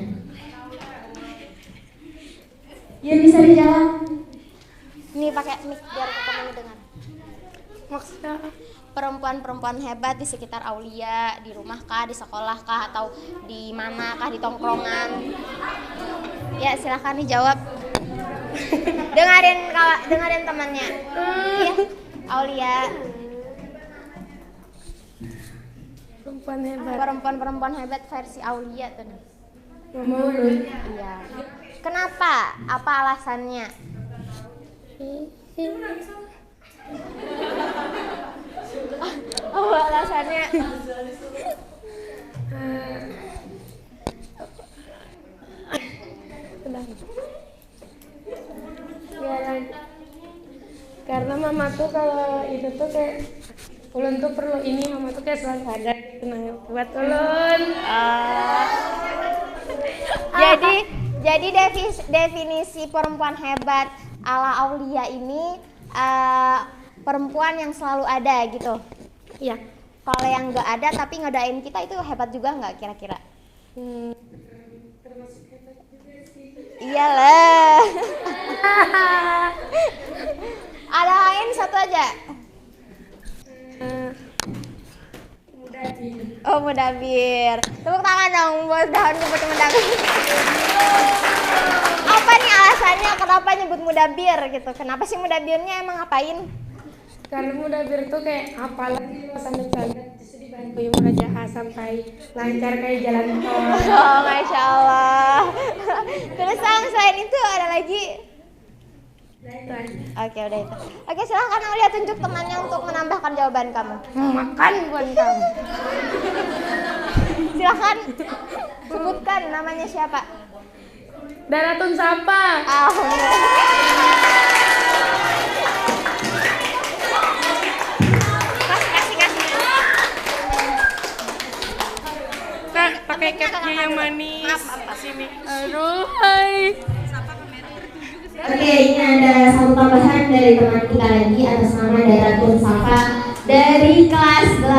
Ya bisa dijawab. Ini pakai mic biar kita mendengar. Maksudnya Perempuan-perempuan hebat di sekitar Aulia, di rumah kah, di sekolah kah, atau di mana kah, di tongkrongan? Ya silahkan dijawab. dengerin temannya. Iya, Aulia. perempuan hebat. Perempuan-perempuan hebat versi Aulia tuh. Iya. Kenapa? Apa alasannya? Oh, alasannya. Karena mama tuh kalau itu tuh kayak ulun tuh perlu ini, mama tuh kayak selalu ada gitu, nah buat ulun. Jadi definisi perempuan hebat ala Aulia ini perempuan yang selalu ada gitu. Iya. Kalau yang nggak ada tapi ngedain kita itu hebat juga nggak kira-kira? Termasuk hebat juga sih. Iyalah. Ada lain satu aja. Mudabir. Oh, Mudabir. Tepuk tangan dong buat nyebut Mudabir. Apa nih alasannya kenapa nyebut Mudabir gitu? Kenapa sih Mudabirnya emang ngapain? Karena Mudabir tuh kayak apalagi sampai jalan justru dibantu murojaah sampai lancar kayak jalan tol. Oh, Masya Allah. Terus selain itu ada lagi? Oke, udah itu. Oke, silahkan Aulia tunjuk temannya untuk menambahkan jawaban kamu. Makan bukan kamu. Silahkan sebutkan namanya siapa. Daratun Sapa. Kasih. Nah, pakai capnya yang manis. Sini. Aduh, hai. Oke, ini ada satu tambahan dari teman kita lagi atas nama Daratun Safa dari kelas 8.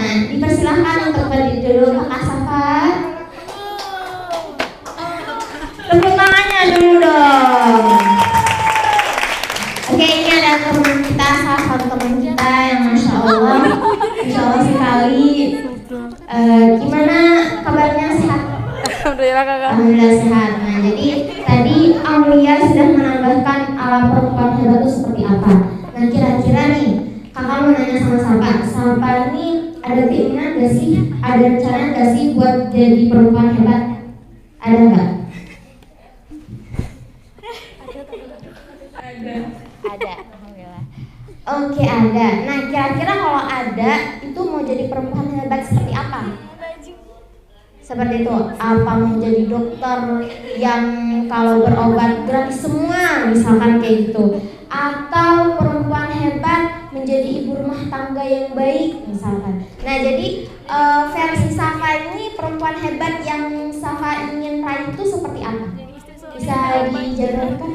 Nah, dipersilahkan untuk berdiri dulu Kakak Safa. Tepuk tangannya dulu dong. Oke, ini ada teman kita, salah satu teman kita yang Masya Allah sekali. Gimana kabarnya, sehat? Alhamdulillah kakak. Alhamdulillah sehat. Nah, jadi tadi Aulia sudah menambahkan alam perempuan hebat itu seperti apa. Nah, kira-kira nih kakak mau nanya sama Sapa ini ada keinginan gak sih, ada rencana gak sih buat jadi perempuan hebat? Ada nggak? Ada, alhamdulillah. Oke, ada. Nah, kira-kira kalau ada itu mau jadi perempuan hebat seperti apa? Seperti itu, apa menjadi dokter yang kalau berobat gratis semua, misalkan kayak gitu, atau perempuan hebat menjadi ibu rumah tangga yang baik, misalkan. Nah, jadi versi Safa ini perempuan hebat yang Safa ingin raih itu seperti apa? Bisa dijabarkan?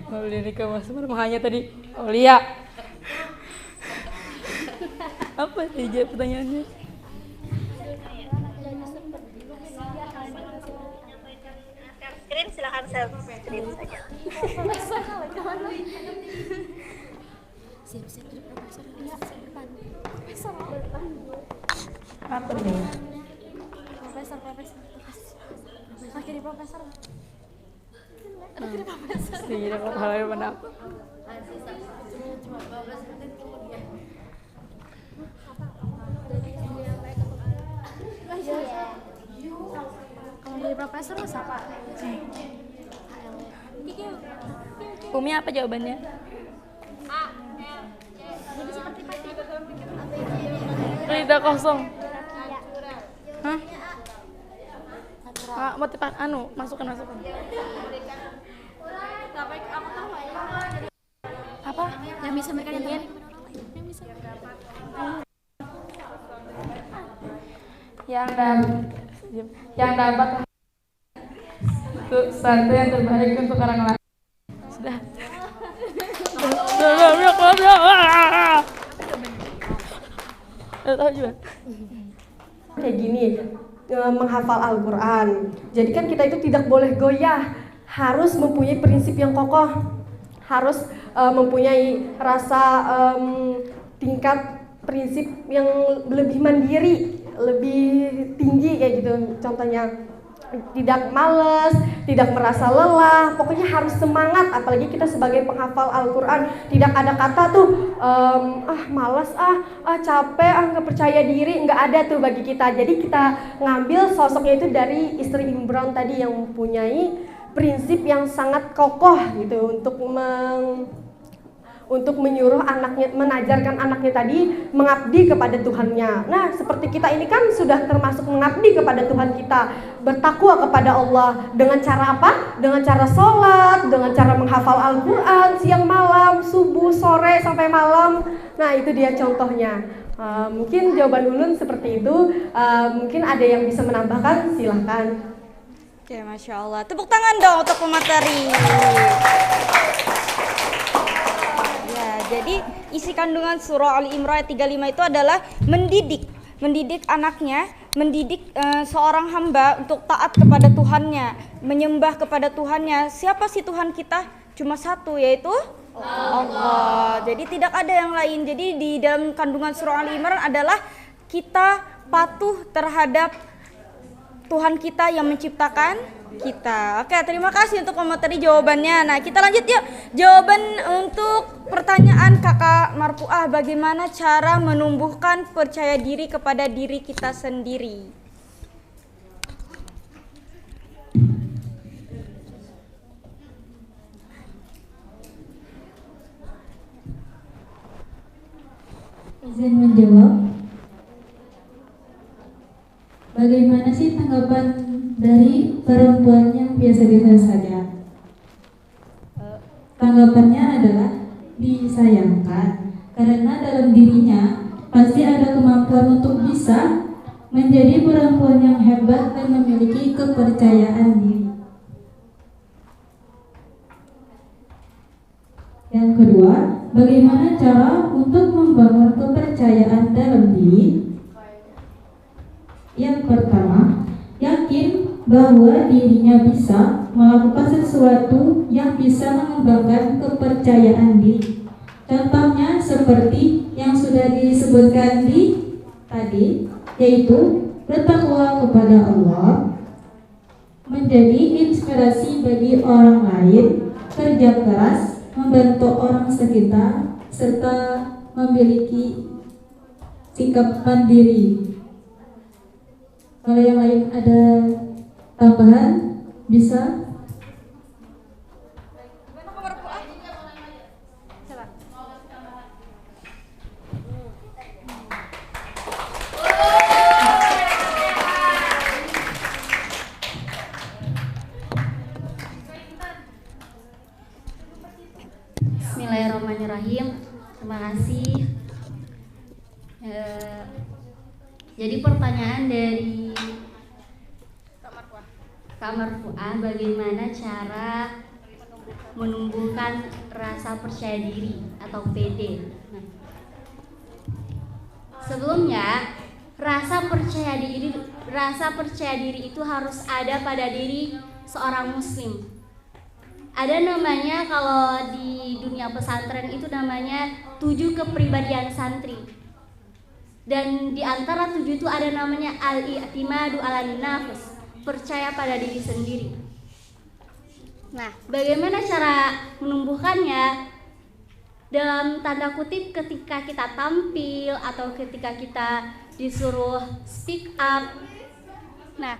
Mau lirik ke Mas makanya tadi Aulia. Apa sih pertanyaannya? Screen, silakan share screen saja. Apa nih? Profesor. Akhirnya profesor. Akhirnya profesor. Tidak kok hal yang mana? Kalau dari profesor mas apa? Umi apa jawabannya? Jadi seperti pati. Tidak kosong. Hah? Motif masukkan. Apa? Yang bisa mereka lihat? Yang bisa. Yang dapat sesuatu yang terbaik untuk orang lain. Sudah. Tahu juga. Kayak gini, menghafal Al-Quran. Jadi kan kita itu tidak boleh goyah, harus mempunyai prinsip yang kokoh, harus mempunyai rasa tingkat prinsip yang lebih mandiri, lebih tinggi kayak gitu. Contohnya tidak malas, tidak merasa lelah, pokoknya harus semangat. Apalagi kita sebagai penghafal Al-Quran, tidak ada kata tuh malas, capek, nggak percaya diri, nggak ada tuh bagi kita. Jadi kita ngambil sosoknya itu dari istri Imran tadi yang mempunyai prinsip yang sangat kokoh gitu untuk menyuruh anaknya, menajarkan anaknya tadi mengabdi kepada Tuhannya. Nah, seperti kita ini kan sudah termasuk mengabdi kepada Tuhan kita, bertakwa kepada Allah dengan cara apa? Dengan cara sholat, dengan cara menghafal Al-Quran siang malam, subuh, sore sampai malam. Nah, itu dia contohnya. Mungkin jawaban Ulun seperti itu. Mungkin ada yang bisa menambahkan, silahkan. Oke, Masya Allah. Tepuk tangan dong untuk pemateri. Jadi isi kandungan surah Ali Imran ayat 35 itu adalah mendidik anaknya, mendidik seorang hamba untuk taat kepada Tuhannya, menyembah kepada Tuhannya. Siapa sih Tuhan kita? Cuma satu, yaitu Allah. Jadi tidak ada yang lain. Jadi di dalam kandungan surah Ali Imran adalah kita patuh terhadap Tuhan kita yang menciptakan kita. Oke, terima kasih untuk pemateri jawabannya. Nah, kita lanjut yuk. Jawaban untuk pertanyaan Kakak Marfuah, bagaimana cara menumbuhkan percaya diri kepada diri kita sendiri? Izin menjawab. Bagaimana sih tanggapan dari perempuan yang biasa-biasa saja? Tanggapannya adalah disayangkan karena dalam dirinya pasti ada kemampuan untuk bisa menjadi perempuan yang hebat dan memiliki kepercayaan diri. Yang kedua, bagaimana cara untuk membangun kepercayaan dalam diri? Yang pertama, yakin bahwa dirinya bisa melakukan sesuatu yang bisa mengembangkan kepercayaan diri. Contohnya seperti yang sudah disebutkan tadi, yaitu bertakwa kepada Allah, menjadi inspirasi bagi orang lain, kerja keras, membantu orang sekitar, serta memiliki sikap mandiri. Kalau yang lain ada tambahan, bisa? Bismillahirrahmanirrahim. Terima kasih. Jadi pertanyaan dari Kak Marfuah, bagaimana cara menumbuhkan rasa percaya diri atau PD? Sebelumnya, rasa percaya diri itu harus ada pada diri seorang muslim. Ada namanya kalau di dunia pesantren itu namanya 7 kepribadian santri. Dan di antara 7 itu ada namanya al-i'timadu 'alan nafs, percaya pada diri sendiri. Nah, bagaimana cara menumbuhkannya? Dalam tanda kutip ketika kita tampil atau ketika kita disuruh speak up. Nah,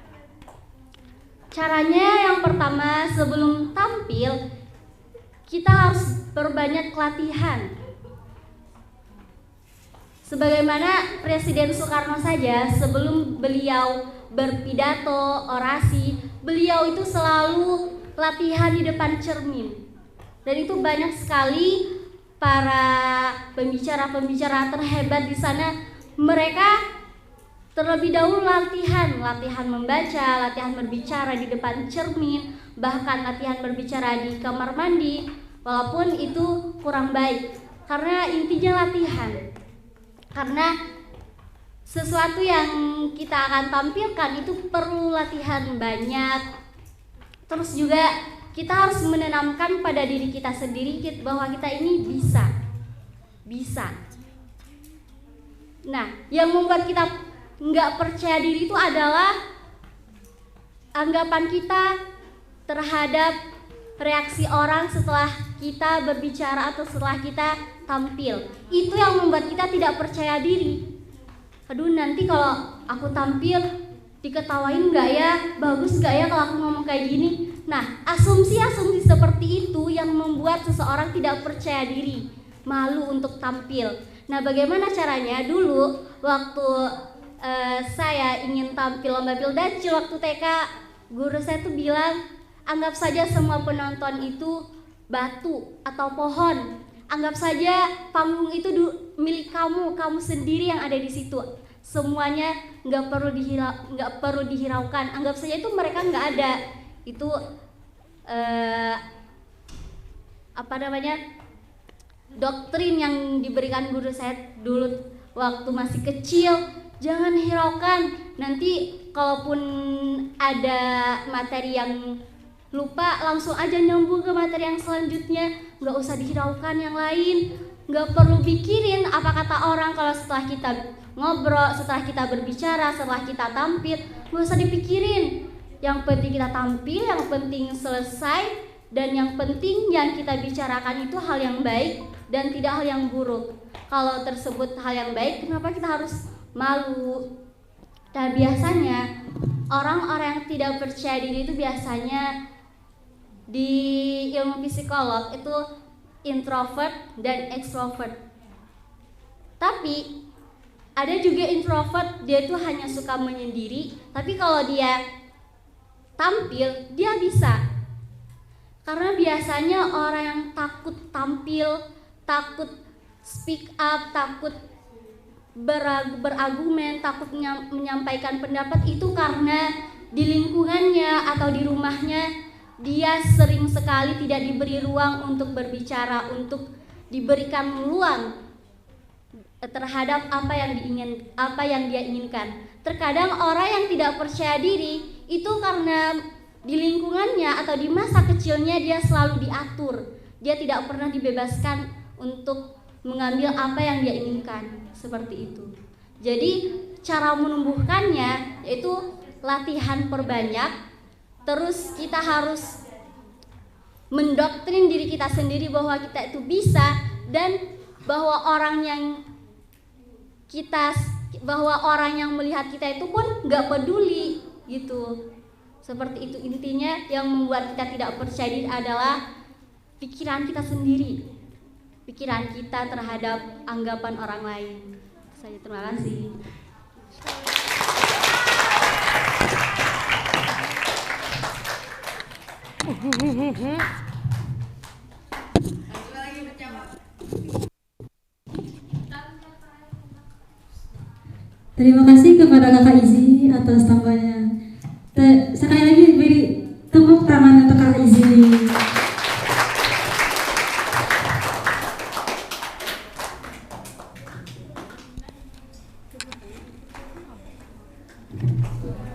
caranya yang pertama sebelum tampil kita harus berbanyak latihan. Sebagaimana Presiden Soekarno saja sebelum beliau berpidato, orasi, beliau itu selalu latihan di depan cermin. Dan itu banyak sekali para pembicara-pembicara terhebat di sana, mereka terlebih dahulu latihan membaca, latihan berbicara di depan cermin, bahkan latihan berbicara di kamar mandi, walaupun itu kurang baik. Karena intinya latihan. Karena sesuatu yang kita akan tampilkan itu perlu latihan banyak. Terus juga kita harus menanamkan pada diri kita sendiri bahwa kita ini bisa. Nah, yang membuat kita nggak percaya diri itu adalah anggapan kita terhadap reaksi orang setelah kita berbicara atau setelah kita tampil. Itu yang membuat kita tidak percaya diri. Aduh, nanti kalau aku tampil diketawain nggak ya, bagus nggak ya kalau aku ngomong kayak gini. Nah, asumsi-asumsi seperti itu yang membuat seseorang tidak percaya diri, malu untuk tampil. Nah, bagaimana caranya? Dulu waktu saya ingin tampil lomba Pildacil waktu TK, guru saya tuh bilang, anggap saja semua penonton itu batu atau pohon. Anggap saja panggung itu milik kamu sendiri yang ada di situ. Semuanya nggak perlu dihiraukan. Anggap saja itu mereka nggak ada. Itu doktrin yang diberikan guru saya dulu waktu masih kecil. Jangan hiraukan, nanti kalaupun ada materi yang lupa langsung aja nyambung ke materi yang selanjutnya, nggak usah dihiraukan yang lain. Nggak perlu pikirin apa kata orang kalau setelah kita ngobrol, setelah kita berbicara, setelah kita tampil, nggak usah dipikirin. Yang penting kita tampil, yang penting selesai, dan yang penting yang kita bicarakan itu hal yang baik dan tidak hal yang buruk. Kalau tersebut hal yang baik, kenapa kita harus malu? Nah, biasanya orang-orang yang tidak percaya diri itu biasanya di ilmu psikolog itu introvert dan extrovert. Tapi ada juga introvert, dia itu hanya suka menyendiri, tapi kalau dia tampil, dia bisa. Karena biasanya orang yang takut tampil, takut speak up, takut berargumen, takut menyampaikan pendapat itu karena di lingkungannya atau di rumahnya dia sering sekali tidak diberi ruang untuk berbicara, untuk diberikan peluang terhadap apa yang dia inginkan. Terkadang orang yang tidak percaya diri itu karena di lingkungannya atau di masa kecilnya dia selalu diatur. Dia tidak pernah dibebaskan untuk mengambil apa yang dia inginkan, seperti itu. Jadi cara menumbuhkannya yaitu latihan perbanyak. Terus kita harus mendoktrin diri kita sendiri bahwa kita itu bisa, dan bahwa orang yang melihat kita itu pun nggak peduli gitu. Seperti itu intinya. Yang membuat kita tidak percaya diri adalah pikiran kita sendiri, pikiran kita terhadap anggapan orang lain. Saya terima kasih. Terima kasih kepada Kakak Izzy atas tambahnya. Sekali lagi beri tepuk tangan untuk Kakak Izzy.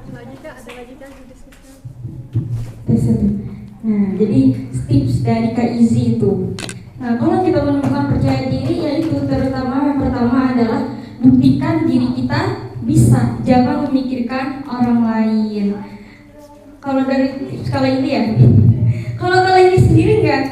Lagi Kak, ada lagi Kak didiskusikan. Nah, jadi tips dari Kak Izzy itu. Nah, kalau kita menemukan percaya diri, yaitu terutama yang pertama adalah buktikan diri kita bisa, jangan memikirkan orang lain. Kalau dari tips kali ini ya, kalau kali ini sendiri nggak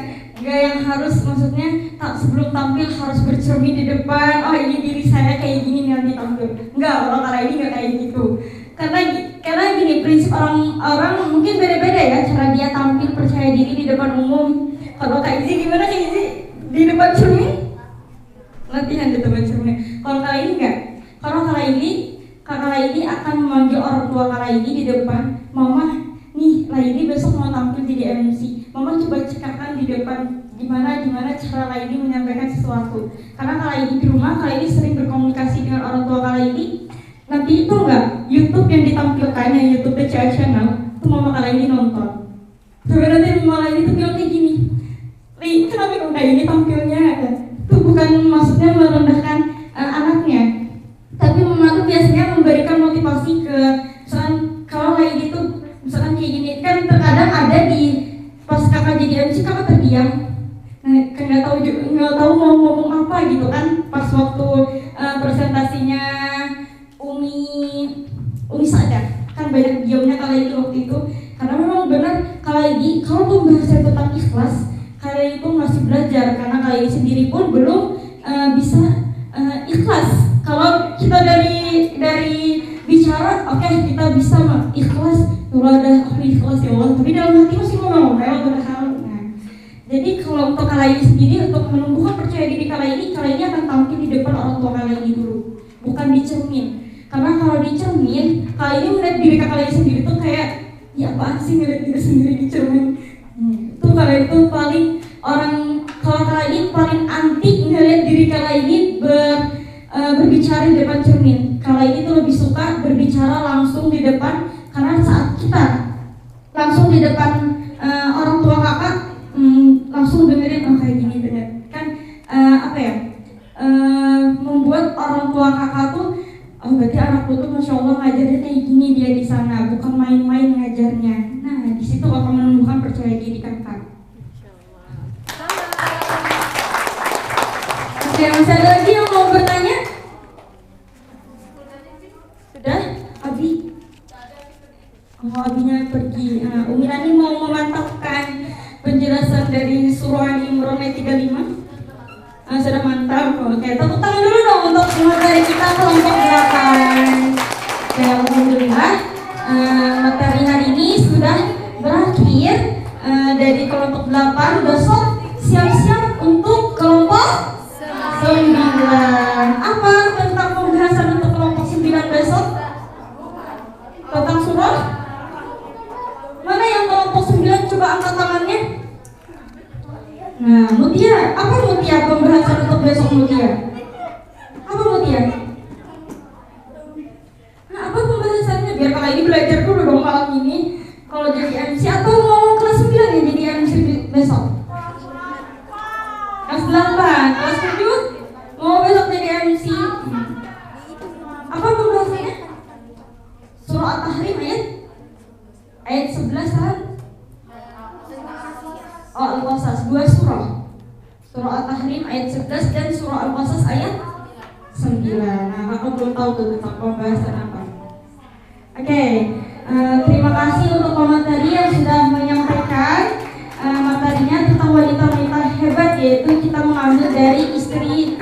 yang harus, maksudnya sebelum tampil harus bercermin di depan. Oh, ini diri saya kayak gini nanti tampil. Nggak, kalau kali ini nggak kayak gitu. Karena gini, prinsip orang mungkin beda-beda ya cara dia tampil percaya diri di depan umum. Kalau Kak Izzy gimana Kak Izzy? Di depan cermin? Latihan di depan cermin. Kalau kali ini enggak. Kalau kali ini akan memanggil orang tua kali ini di depan. Mama, nih Laini besok mau tampil jadi MC. Mama coba cekakkan di depan gimana cara Laini menyampaikan sesuatu. Karena kali ini di rumah, kali ini sering berkomunikasi dengan orang tua kali ini. Nanti itu enggak, YouTube yang ditampilkan, yang YouTube DCA Channel, itu mama kali ini nonton. Tapi nanti mama Laini tuh bilang kayak gini, Li, kenapa kamu kayak ini tampilnya? Itu bukan maksudnya merendahkan anaknya, tapi mama tuh biasanya memberikan motivasi ke, misalkan kalau Laini tuh misalkan kayak gini, kan terkadang ada di pas kakak jadi MC kakak terdiam, kan nggak tahu mau ngomong apa gitu kan, pas waktu presentasinya Umi sadar kan banyak diamnya kali ini waktu itu, karena memang benar kali ini kalau pembahasan tentang ikhlas kali itu masih belajar, karena kali ini sendiri pun belum bisa ikhlas. Kalau kita dari bicara, oke, kita bisa ikhlas, kalau ada ikhlas ya Allah, tapi dalam hati masih ngomong ada hal. Nah, jadi kalau untuk kali ini sendiri, untuk menumbuhkan percaya diri kali ini akan tampil di depan orang tua kali ini dulu, bukan di cermin. Karena kalau di cermin, kali ini melihat diri kali ini sendiri tuh kayak, ya apaan sih ngeliat diri sendiri di cermin? Tuh kali itu paling kalau kali ini paling anti ngeliat diri kali ini berbicara di depan cermin. Kali ini tuh lebih suka berbicara langsung di depan, karena saat kita langsung di depan orang tua kakak, langsung dengerin kayak gini bener kan, membuat orang tua kakak tuh, oh berarti anakku tuh masya Allah ngajarnya kayak gini dia di sana, bukan main-main ngajarnya. Nah di situ akan menumbuhkan percaya diri kakak. Oke, masih ada lagi yang mau bertanya? Sudah? Abi? Oh, Abinya pergi. Umi Rani mau memantapkan penjelasan dari surah Al-Imran ayat 35. Sudah mantap. Oke, tepuk tangan dulu dong untuk materi kita kelompok 8. Oke, alhamdulillah materi hari ini sudah berakhir dari kelompok 8. Besok siap-siap untuk kelompok 9. Apa tentang pembahasan untuk kelompok 9 besok? Tentang surah? Mana yang kelompok 9? Coba angkat tangannya. Nah, Mutia, apa Mutia pembahasan untuk besok Mutia? Apa Mutia? Nah, apa pembahasannya? Biar kalau ini belajar dulu dong malam ini. Kalau jadi MC atau mau kelas 9 ya jadi MC besok? Kelas 8, kelas 7 mau besok jadi MC. Apa pembahasannya? Surah At-Tahrim ayat 11 kan? Oh, Al-Qasas, 2 surah. Surah At-Tahrim ayat 11 dan surah Al-Qasas ayat 9. Nah, aku belum tahu tuh tentang pembahasan apa. Oke, terima kasih untuk pemateri yang sudah menyampaikan materinya tentang wanita-wanita hebat, yaitu kita mengambil dari istri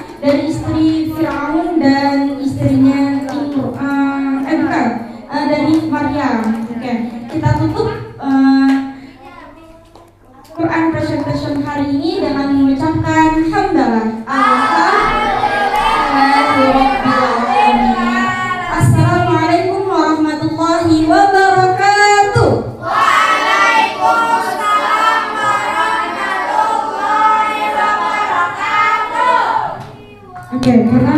Firaun dan istrinya dari Maryam. Oke, kita tutup Quran presentation hari ini dengan mengucapkan hamdalah. Assalamualaikum warahmatullahi wabarakatuh. Waalaikumsalam warahmatullahi wabarakatuh. Oke, karena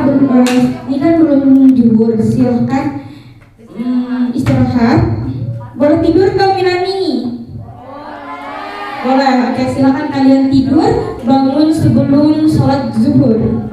ini kan belum zuhur, silahkan istirahat. Boleh tidur kau Minani? Boleh. Oke, silakan kalian tidur, bangun sebelum sholat zuhur.